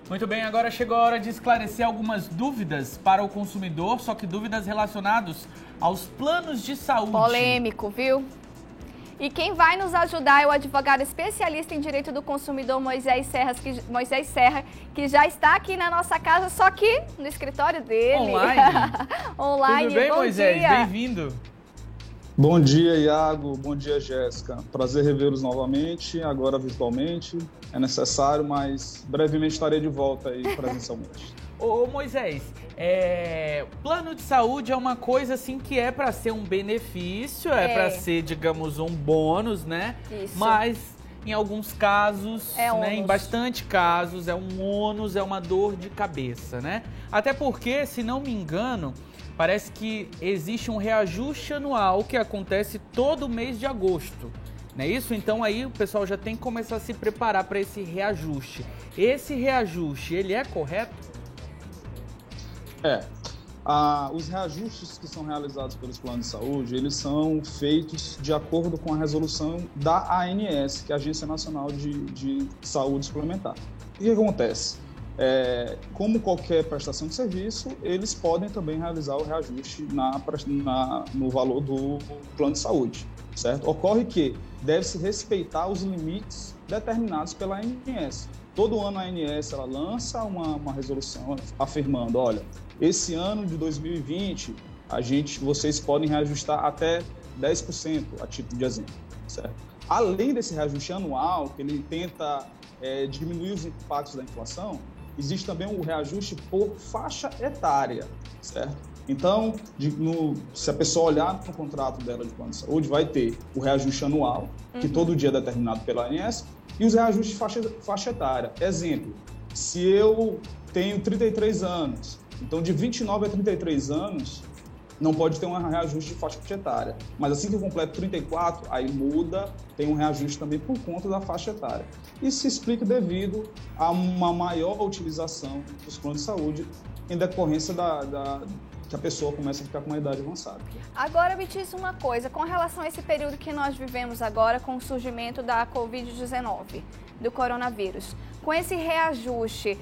Muito bem, agora chegou a hora de esclarecer algumas dúvidas para o consumidor, só que dúvidas relacionadas aos planos de saúde. Polêmico, viu? E quem vai nos ajudar é o advogado especialista em direito do consumidor, Moisés Serra, que já está aqui na nossa casa, só que no escritório dele. Online. Online. Tudo bem, bom Moisés? dia. Bem-vindo. Bom dia, Iago. Bom dia, Jéssica. Prazer revê-los novamente, agora virtualmente. É necessário, mas brevemente estarei de volta aí presencialmente. Ô Moisés, plano de saúde é uma coisa assim que é para ser um benefício, para ser, digamos, um bônus, né? Isso. Mas em alguns casos, né, em bastante casos, é um ônus, é uma dor de cabeça, né? Até porque, se não me engano, parece que existe um reajuste anual que acontece todo mês de agosto, não é isso? Então aí o pessoal já tem que começar a se preparar para esse reajuste. Esse reajuste, ele é correto? Os reajustes que são realizados pelos planos de saúde, eles são feitos de acordo com a resolução da ANS, que é a Agência Nacional de Saúde Suplementar. O que acontece? Como qualquer prestação de serviço, eles podem também realizar o reajuste no valor do plano de saúde, certo? Ocorre que deve-se respeitar os limites determinados pela ANS. Todo ano a ANS ela lança uma resolução afirmando, olha, esse ano de 2020, vocês podem reajustar até 10%, a título de exemplo, certo? Além desse reajuste anual, que ele tenta diminuir os impactos da inflação, existe também o reajuste por faixa etária, certo? Então, se a pessoa olhar no contrato dela de plano de saúde, vai ter o reajuste anual, que todo dia é determinado pela ANS, e os reajustes de faixa etária. Exemplo, se eu tenho 33 anos, então de 29 a 33 anos, não pode ter um reajuste de faixa etária. Mas assim que eu completo 34, aí muda, tem um reajuste também por conta da faixa etária. Isso se explica devido a uma maior utilização dos planos de saúde em decorrência que a pessoa começa a ficar com uma idade avançada. Agora me diz uma coisa, com relação a esse período que nós vivemos agora com o surgimento da Covid-19, do coronavírus, com esse reajuste,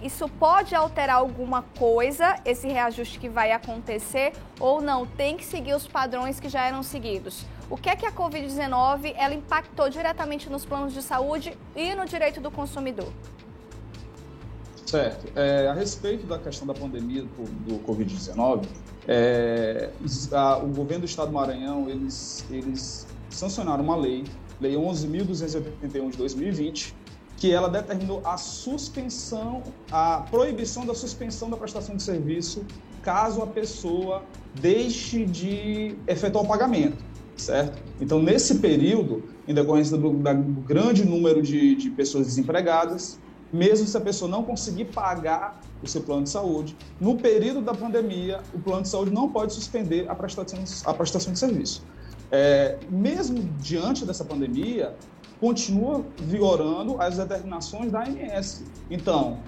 isso pode alterar alguma coisa, esse reajuste que vai acontecer, ou não? Tem que seguir os padrões que já eram seguidos? O que é que a Covid-19 ela impactou diretamente nos planos de saúde e no direito do consumidor? Certo. A respeito da questão da pandemia do Covid-19, o governo do Estado do Maranhão, eles sancionaram uma lei 11.281 de 2020, que ela determinou a proibição da suspensão da prestação de serviço caso a pessoa deixe de efetuar o pagamento, certo? Então, nesse período, em decorrência do grande número de pessoas desempregadas, mesmo se a pessoa não conseguir pagar o seu plano de saúde, no período da pandemia, o plano de saúde não pode suspender a prestação de serviço. Mesmo diante dessa pandemia, continua vigorando as determinações da ANS. Então,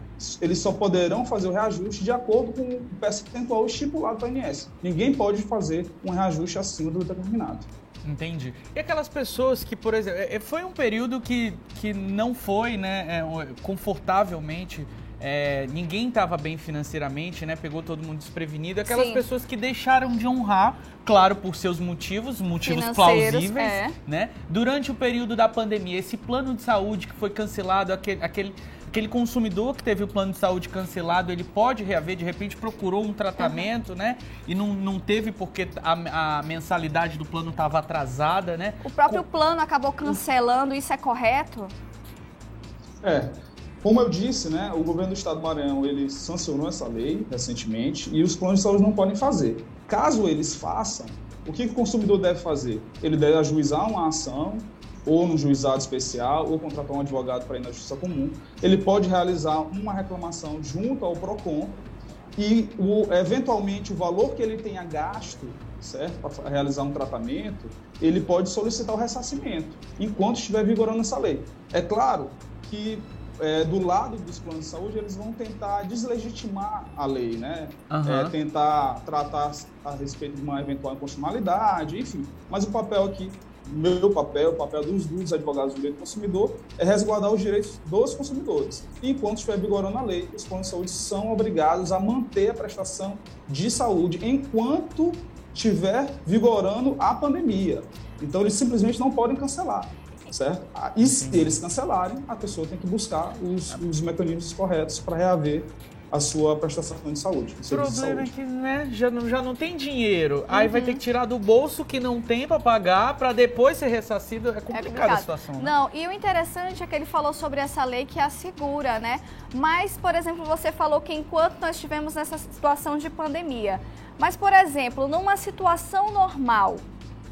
eles só poderão fazer o reajuste de acordo com o percentual estipulado pela ANS. Ninguém pode fazer um reajuste acima do determinado. Entendi. E aquelas pessoas que, por exemplo, foi um período que não foi, né, confortavelmente, ninguém estava bem financeiramente, né, pegou todo mundo desprevenido. Aquelas pessoas que deixaram de honrar, claro, por seus motivos plausíveis, né, durante o período da pandemia. Esse plano de saúde que foi cancelado, aquele consumidor que teve o plano de saúde cancelado, ele pode reaver, de repente procurou um tratamento, né? E não teve porque a mensalidade do plano estava atrasada, né? O próprio plano acabou cancelando, isso é correto? Como eu disse, né, o governo do Estado do Maranhão, ele sancionou essa lei recentemente e os planos de saúde não podem fazer. Caso eles façam, o que o consumidor deve fazer? Ele deve ajuizar uma ação, ou no juizado especial, ou contratar um advogado para ir na justiça comum. Ele pode realizar uma reclamação junto ao PROCON e, eventualmente, o valor que ele tenha gasto, certo, para realizar um tratamento, ele pode solicitar o ressarcimento, enquanto estiver vigorando essa lei. É claro que, do lado dos planos de saúde, eles vão tentar deslegitimar a lei, né? Tentar tratar a respeito de uma eventual inconstitucionalidade, enfim. Mas o papel aqui meu papel, o papel dos advogados do direito do consumidor, é resguardar os direitos dos consumidores. E enquanto estiver vigorando a lei, os planos de saúde são obrigados a manter a prestação de saúde enquanto estiver vigorando a pandemia. Então, eles simplesmente não podem cancelar, certo? E se eles cancelarem, a pessoa tem que buscar os mecanismos corretos para reaver a sua prestação de saúde. O problema é que, né, já não tem dinheiro. Aí vai ter que tirar do bolso que não tem para pagar para depois ser ressarcido. É complicada a situação. Né? Não, e o interessante é que ele falou sobre essa lei que assegura, né? Mas, por exemplo, você falou que enquanto nós estivemos nessa situação de pandemia, mas, por exemplo, numa situação normal,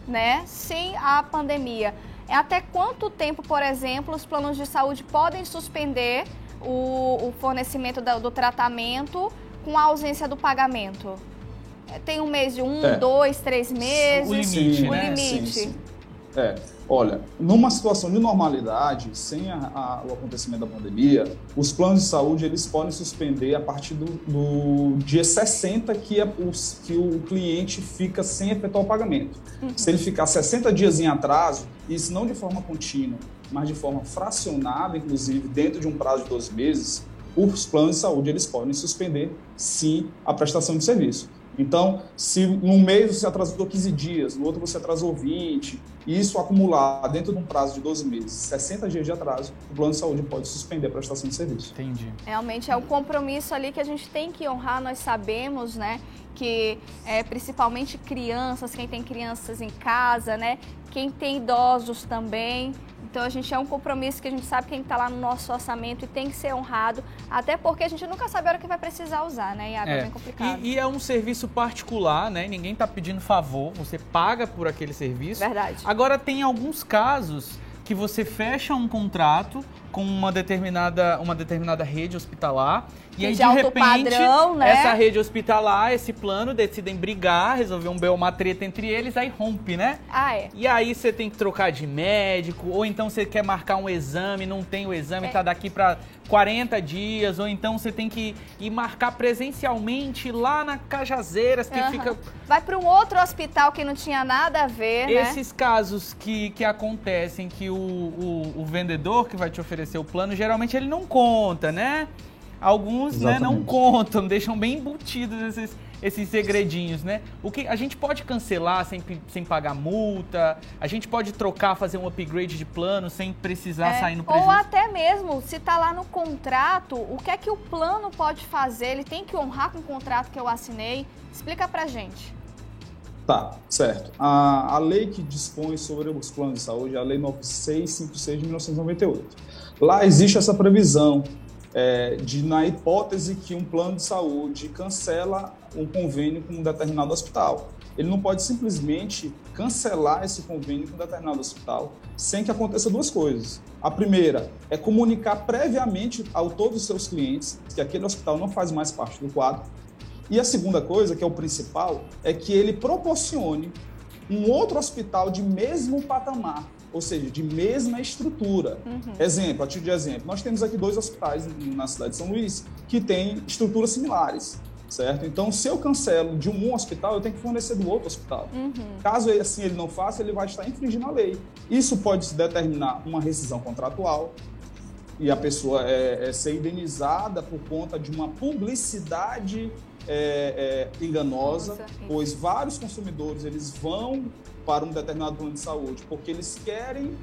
né, sem a pandemia, até quanto tempo, por exemplo, os planos de saúde podem suspender o fornecimento do tratamento com a ausência do pagamento? Tem um mês de 1, 2, 3 meses? O limite, o né? limite. Sim. Olha, numa situação de normalidade, sem o acontecimento da pandemia, os planos de saúde eles podem suspender a partir do dia 60 que o cliente fica sem efetuar o pagamento. Se ele ficar 60 dias em atraso, isso não de forma contínua, mas de forma fracionada, inclusive, dentro de um prazo de 12 meses, os planos de saúde eles podem suspender, sim, a prestação de serviço. Então, se num mês você atrasou 15 dias, no outro você atrasou 20, e isso acumular dentro de um prazo de 12 meses, 60 dias de atraso, o plano de saúde pode suspender a prestação de serviço. Entendi. Realmente é um compromisso ali que a gente tem que honrar, nós sabemos, né, que principalmente crianças, quem tem crianças em casa, né, quem tem idosos também. Então, a gente é um compromisso que a gente sabe que tem que estar lá no nosso orçamento e tem que ser honrado, até porque a gente nunca sabe a hora que vai precisar usar, né? E água é bem complicado. E é um serviço particular, né? Ninguém está pedindo favor, você paga por aquele serviço. Verdade. Agora, tem alguns casos que você fecha um contrato com uma determinada rede hospitalar e aí, de repente, padrão, né? Essa rede hospitalar, esse plano, decidem brigar, resolver uma treta entre eles, aí rompe, né? E aí você tem que trocar de médico, ou então você quer marcar um exame, não tem o exame, tá daqui para 40 dias, ou então você tem que ir marcar presencialmente lá na Cajazeiras, que fica... Vai para um outro hospital que não tinha nada a ver, né? Esses casos que acontecem, que o vendedor que vai te oferecer o plano, geralmente ele não conta, né? Alguns, né, não contam, deixam bem embutidos esses segredinhos, né? O que a gente pode cancelar sem pagar multa, a gente pode trocar, fazer um upgrade de plano sem precisar sair no prejuízo. Ou até mesmo, se tá lá no contrato, o que é que o plano pode fazer? Ele tem que honrar com o contrato que eu assinei? Explica pra gente. Tá, certo. A lei que dispõe sobre os planos de saúde é a Lei 9656 de 1998. Lá existe essa previsão na hipótese que um plano de saúde cancela um convênio com um determinado hospital. Ele não pode simplesmente cancelar esse convênio com um determinado hospital sem que aconteça duas coisas. A primeira é comunicar previamente a todos os seus clientes que aquele hospital não faz mais parte do quadro. E a segunda coisa, que é o principal, é que ele proporcione um outro hospital de mesmo patamar, ou seja, de mesma estrutura. Exemplo, a título de exemplo, nós temos aqui 2 hospitais na cidade de São Luís que têm estruturas similares, certo? Então, se eu cancelo de um hospital, eu tenho que fornecer do outro hospital. Caso assim ele não faça, ele vai estar infringindo a lei. Isso pode determinar uma rescisão contratual e a pessoa ser indenizada por conta de uma publicidade enganosa, pois vários consumidores eles vão para um determinado plano de saúde porque eles querem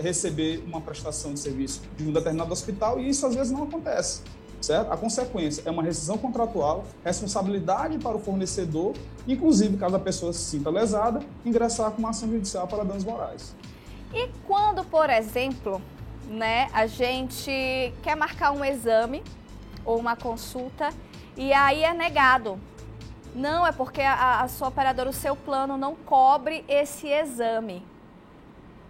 receber uma prestação de serviço de um determinado hospital e isso às vezes não acontece, certo? A consequência é uma rescisão contratual, responsabilidade para o fornecedor, inclusive caso a pessoa se sinta lesada, ingressar com uma ação judicial para danos morais. E quando, por exemplo, né, a gente quer marcar um exame ou uma consulta e aí é negado? Não, é porque a sua operadora, o seu plano não cobre esse exame.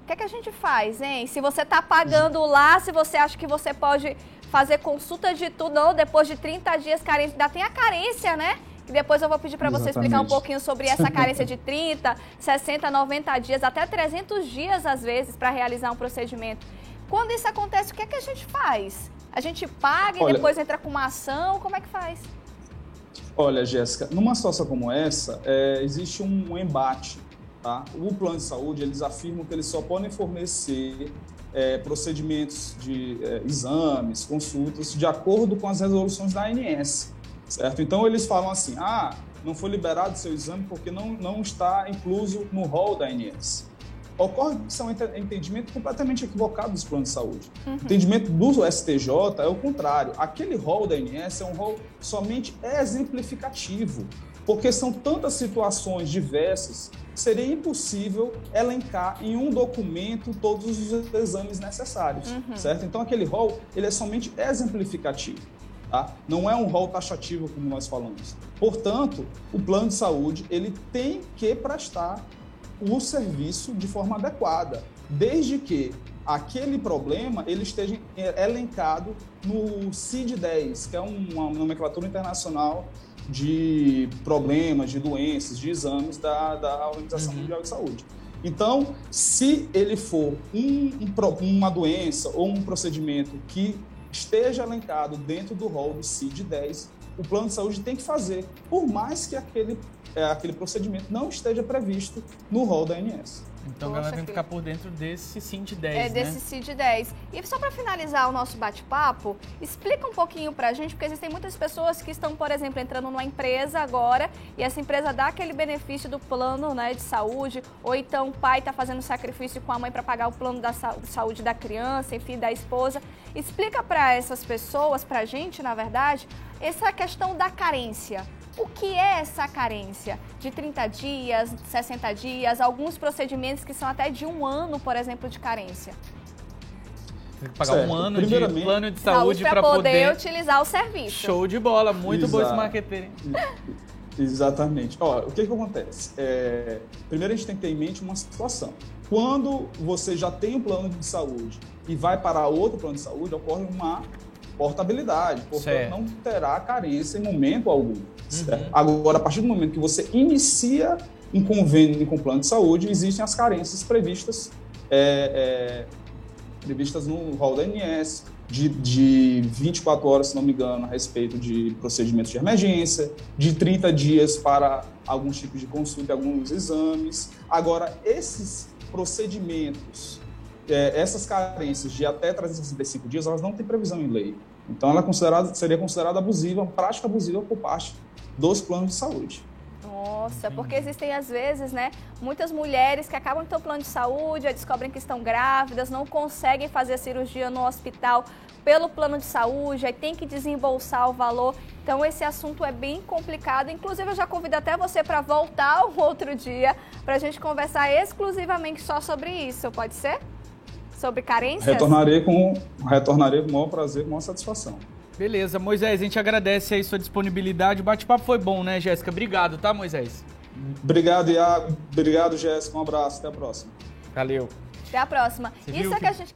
O que é que a gente faz, hein? Se você está pagando lá, se você acha que você pode fazer consulta de tudo, não, depois de 30 dias, carência, ainda tem a carência, né? E depois eu vou pedir para você explicar um pouquinho sobre essa carência de 30, 60, 90 dias, até 300 dias às vezes para realizar um procedimento. Quando isso acontece, o que é que a gente faz? A gente paga e depois entra com uma ação? Como é que faz? Olha, Jéssica, numa situação como essa, existe um embate tá? O plano de saúde, eles afirmam que eles só podem fornecer procedimentos de exames, consultas, de acordo com as resoluções da ANS, certo? Então, eles falam assim, não foi liberado seu exame porque não está incluso no rol da ANS. Ocorre que isso é um entendimento completamente equivocado dos planos de saúde. O entendimento do STJ é o contrário. Aquele rol da ANS é um rol somente exemplificativo, porque são tantas situações diversas, seria impossível elencar em um documento todos os exames necessários, certo? Então, aquele rol, ele é somente exemplificativo, tá? Não é um rol taxativo, como nós falamos. Portanto, o plano de saúde, ele tem que prestar o serviço de forma adequada, desde que aquele problema ele esteja elencado no CID-10, que é uma nomenclatura internacional de problemas, de doenças, de exames da Organização Mundial de Saúde. Então, se ele for uma doença ou um procedimento que esteja elencado dentro do rol do CID-10, o plano de saúde tem que fazer, por mais que aquele procedimento não esteja previsto no rol da ANS. Então, a galera tem que ficar por dentro desse CID-10, né? Desse CID-10. E só para finalizar o nosso bate-papo, explica um pouquinho pra gente, porque existem muitas pessoas que estão, por exemplo, entrando numa empresa agora e essa empresa dá aquele benefício do plano, né, de saúde, ou então o pai está fazendo sacrifício com a mãe para pagar o plano da saúde da criança, enfim, da esposa. Explica para essas pessoas, pra gente, na verdade, essa questão da carência. O que é essa carência? De 30 dias, 60 dias, alguns procedimentos que são até de 1 ano, por exemplo, de carência. Tem que pagar 1 ano de plano de saúde para poder utilizar o serviço. Show de bola, muito bom esse marketing. Exatamente. O que acontece? Primeiro a gente tem que ter em mente uma situação. Quando você já tem um plano de saúde e vai para outro plano de saúde, ocorre uma portabilidade, portanto não terá carência em momento algum. Agora, a partir do momento que você inicia um convênio com o plano de saúde, existem as carências previstas no rol da ANS, de 24 horas, se não me engano, a respeito de procedimentos de emergência, de 30 dias para alguns tipos de consulta e alguns exames. Agora, esses procedimentos, essas carências de até 365 dias, elas não têm previsão em lei. Então, ela seria considerada abusiva, uma prática abusiva por parte dos planos de saúde. Nossa, porque existem às vezes, né, muitas mulheres que acabam de ter um plano de saúde, descobrem que estão grávidas, não conseguem fazer a cirurgia no hospital pelo plano de saúde, aí tem que desembolsar o valor. Então, esse assunto é bem complicado. Inclusive, eu já convido até você para voltar um outro dia para a gente conversar exclusivamente só sobre isso, pode ser? Sobre carências? Retornarei com o maior prazer, com a maior satisfação. Beleza, Moisés, a gente agradece aí sua disponibilidade. O bate-papo foi bom, né, Jéssica? Obrigado, tá, Moisés? Obrigado, Iago. Obrigado, Jéssica. Um abraço. Até a próxima. Valeu. Até a próxima. Isso é que a gente...